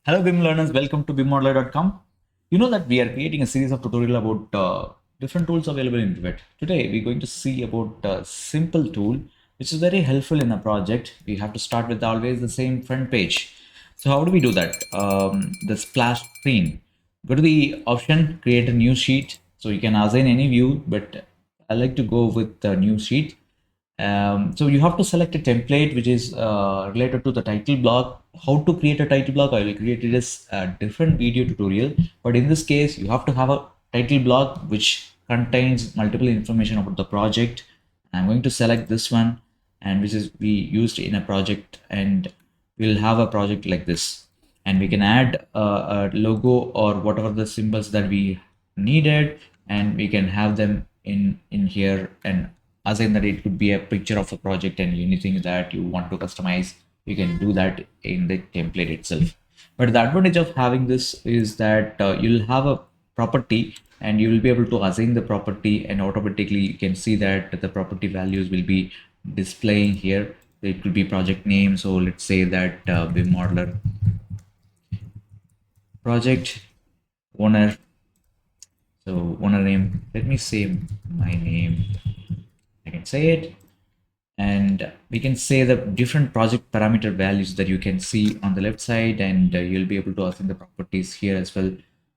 Hello BIM learners, welcome to BIMmodeler.com. You know that we are creating a series of tutorial about different tools available in Revit. Today we're going to see about a simple tool which is very helpful in a project. We have to start with always the same front page. So how do we do that? The splash screen. Go to the option, create a new sheet. So you can assign any view, but I like to go with the new sheet. So you have to select a template which is related to the title block. How to create a title block, I will create it as a different video tutorial. But in this case, you have to have a title block which contains multiple information about the project. I'm going to select this one, and which is we used in a project, and we'll have a project like this. And we can add a logo or whatever the symbols that we needed, and we can have them in here and assign that it could be a picture of a project, and anything that you want to customize you can do that in the template itself. But the advantage of having this is that you'll have a property and you will be able to assign the property, and automatically you can see that the property values will be displaying here. It could be project name, so let's say that BIM modeler project owner. So owner name, let me say my name, I can say it, and we can say the different project parameter values that you can see on the left side, and you'll be able to assign the properties here as well.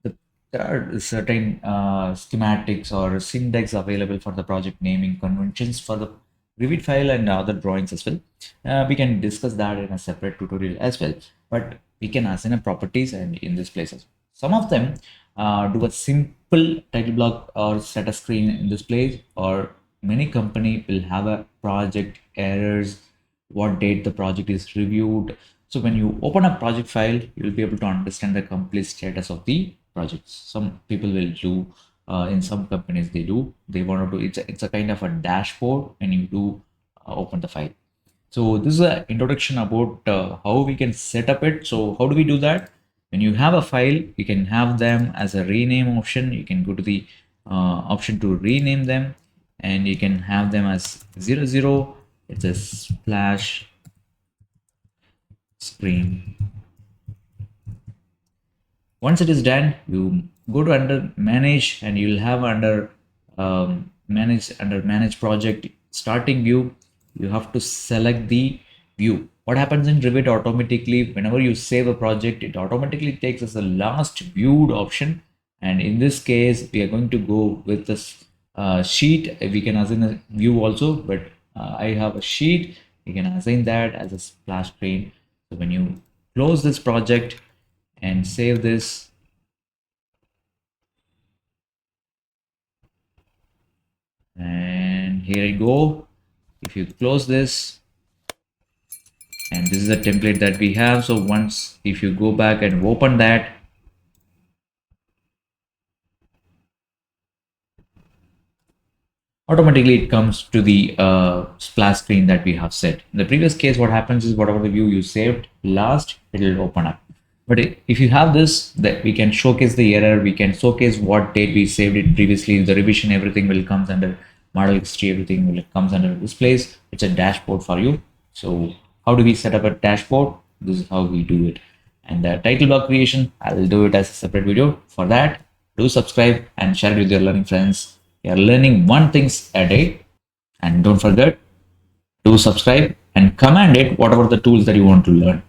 There are certain schematics or syntax available for the project naming conventions for the Revit file and other drawings as well. We can discuss that in a separate tutorial as well, but we can assign a properties and in this places. Some of them do a simple title block or set a screen in this place, or many company will have a project errors, what date the project is reviewed. So when you open a project file, you'll be able to understand the complete status of the projects. Some people will do, in some companies they want to do, it's a kind of a dashboard when you do open the file. So this is an introduction about how we can set up it. So how do we do that? When you have a file, you can have them as a rename option. You can go to the option to rename them, and you can have them as 00. It's a splash screen. Once it is done, you go to under manage, and you'll have under manage project starting view. You have to select the view. What happens in Revit automatically, whenever you save a project, it automatically takes as the last viewed option. And in this case, we are going to go with this sheet. We can assign a view also, but I have a sheet. You can assign that as a splash screen. So when you close this project and save this, and here you go. If you close this, and this is the template that we have. So once if you go back and open that, automatically it comes to the splash screen that we have set. In the previous case, what happens is whatever the view you saved last, it will open up. But if you have this, that we can showcase the error, we can showcase what date we saved it previously, the revision, everything will comes under model history, everything will comes under this place. It's a dashboard for you. So how do we set up a dashboard? This is how we do it. And the title block creation, I'll do it as a separate video. For that, do subscribe and share it with your learning friends. You are learning one things a day, and don't forget to subscribe and command it whatever the tools that you want to learn.